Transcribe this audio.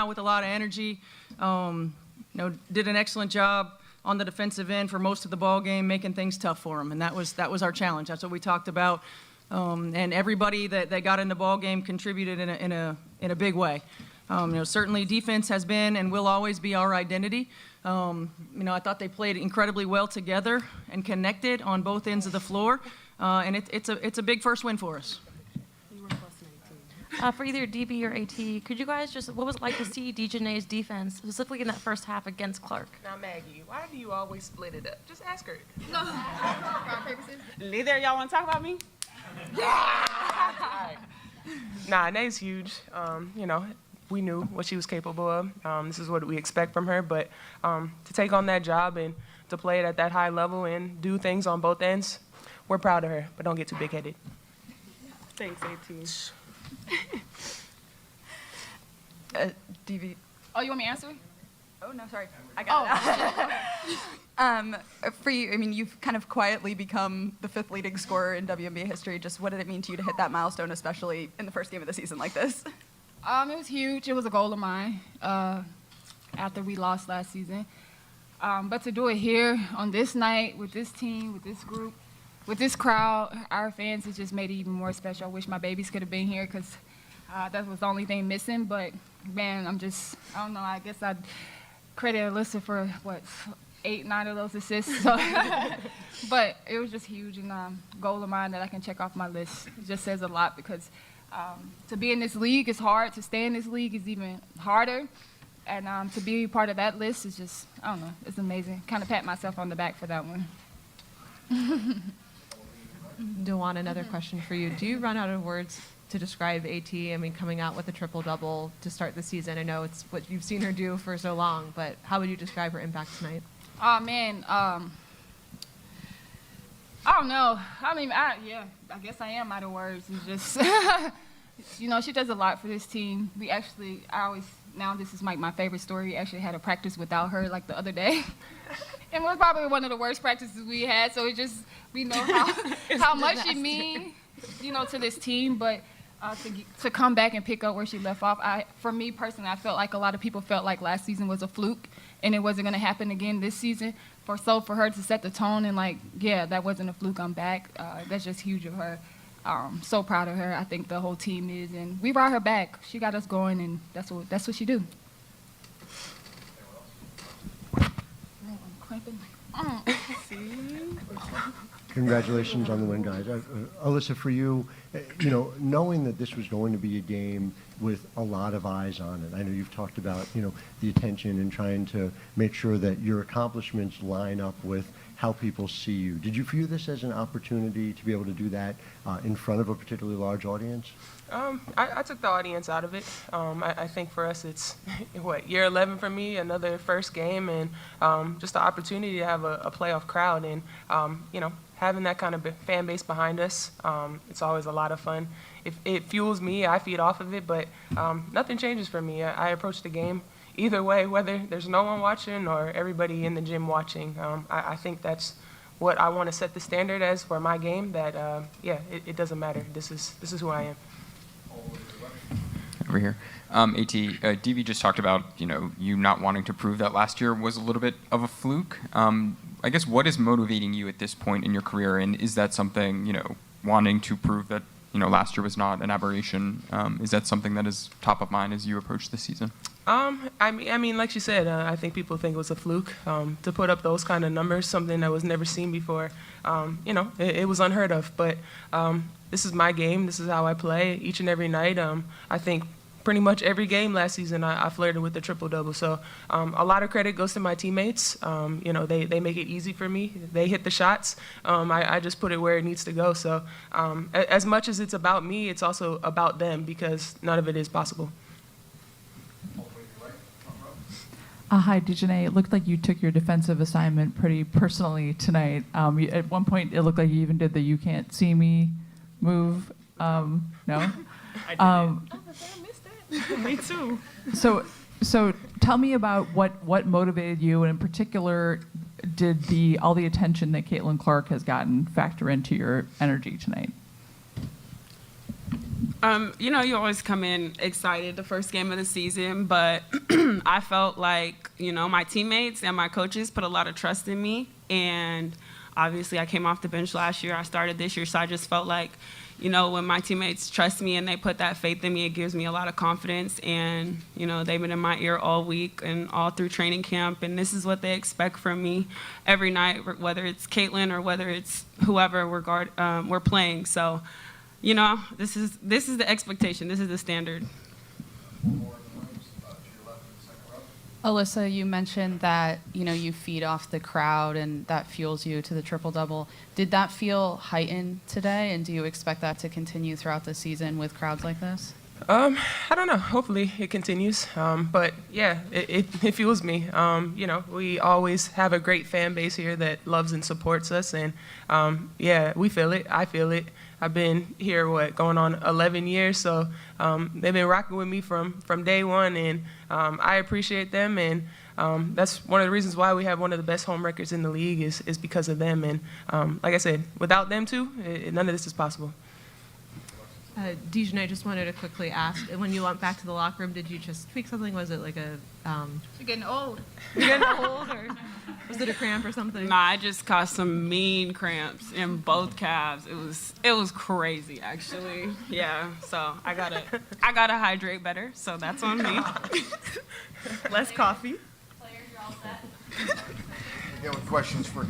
with a lot of energy. Did an excellent job on the defensive end for most of the ball game, making things tough for them, and that was our challenge. That's what we talked about, and everybody that got in the ball game contributed in a big way. Certainly defense has been and will always be our identity. I thought they played incredibly well together and connected on both ends of the floor, and it's a big first win for us. For either DB or AT, could you guys what was it like to see DiJonai's defense, specifically in that first half against Clark? Now, Maggie, why do you always split it up? Just ask her. No. Neither of y'all want to talk about me? Yeah! Right. Nah, Nay's huge. We knew what she was capable of. This is what we expect from her. But to take on that job and to play it at that high level and do things on both ends, we're proud of her. But don't get too big-headed. Thanks, AT. DV. Oh, you want me to answer? Oh, no, sorry. I got it. For you, you've kind of quietly become the 5th leading scorer in WNBA history. Just what did it mean to you to hit that milestone, especially in the first game of the season like this? It was huge. It was a goal of mine after we lost last season. But to do it here on this night with this team, with this group, with this crowd, our fans, it just made it even more special. I wish my babies could have been here because that was the only thing missing. But, man, I don't know, I guess I'd credit Alyssa for, 8, 9 of those assists. So but it was just huge, and goal of mine that I can check off my list. It just says a lot because to be in this league is hard. To stay in this league is even harder. And to be part of that list is just, I don't know, it's amazing. Kind of pat myself on the back for that one. DeWanna, another question for you. Do you run out of words to describe AT? Coming out with a triple-double to start the season. I know it's what you've seen her do for so long, but how would you describe her impact tonight? Oh, man. I don't know. I guess I am out of words. It's just, she does a lot for this team. Now this is my favorite story. We actually had a practice without her the other day. And it was probably one of the worst practices we had, so we know how much it means, to this team. But to come back and pick up where she left off, for me personally, I felt like a lot of people felt like last season was a fluke and it wasn't going to happen again this season. For her to set the tone and that wasn't a fluke, I'm back. That's just huge of her. So proud of her. I think the whole team is, and we brought her back. She got us going, and that's what she do. Congratulations on the win, guys. Alyssa, for you, knowing that this was going to be a game with a lot of eyes on it, I know you've talked about, the attention and trying to make sure that your accomplishments line up with how people see you. Did you view this as an opportunity to be able to do that in front of a particularly large audience? I took the audience out of it. I think for us it's, year 11 for me, another first game, and just the opportunity to have a playoff crowd and, having that kind of fan base behind us, it's always a lot of fun. If it fuels me, I feed off of it, but nothing changes for me. I approach the game either way, whether there's no one watching or everybody in the gym watching. I think that's what I want to set the standard as for my game, that, it doesn't matter. This is who I am. Over here. AT, DB just talked about, you not wanting to prove that last year was a little bit of a fluke. I guess what is motivating you at this point in your career, and is that something, wanting to prove that, last year was not an aberration? Is that something that is top of mind as you approach the season? I mean, like you said, I think people think it was a fluke to put up those kind of numbers, something that was never seen before. It was unheard of, but this is my game. This is how I play each and every night. I think pretty much every game last season I flirted with the triple-double. So a lot of credit goes to my teammates. They make it easy for me. They hit the shots. I just put it where it needs to go. So as much as it's about me, it's also about them because none of it is possible. Hi, DiJonai. It looked like you took your defensive assignment pretty personally tonight. At one point, it looked like you even did the "you can't see me" move. No? I didn't. Me too. So tell me about what motivated you, and in particular, did all the attention that Caitlin Clark has gotten factor into your energy tonight? You always come in excited the first game of the season, but I felt like, my teammates and my coaches put a lot of trust in me. And obviously I came off the bench last year. I started this year, so I just felt like, when my teammates trust me and they put that faith in me, it gives me a lot of confidence. And, they've been in my ear all week and all through training camp. And this is what they expect from me every night, whether it's Caitlin or whether it's whoever we're playing. So, this is the expectation. This is the standard. Alyssa, you mentioned that, you feed off the crowd and that fuels you to the triple-double. Did that feel heightened today, and do you expect that to continue throughout the season with crowds like this? I don't know. Hopefully it continues. But yeah, it fuels me. We always have a great fan base here that loves and supports us. And yeah, we feel it. I feel it. I've been here, going on 11 years. So they've been rocking with me from day one. And I appreciate them. And that's one of the reasons why we have one of the best home records in the league is because of them. And like I said, without them too, none of this is possible. DiJonai, just wanted to quickly ask, when you went back to the locker room, did you just tweak something? Was it like a... You're getting old. You're getting old, or was it a cramp or something? Nah, I just caught some mean cramps in both calves. It was crazy, actually. Yeah, so I gotta hydrate better, so that's on me. Less coffee. Questions for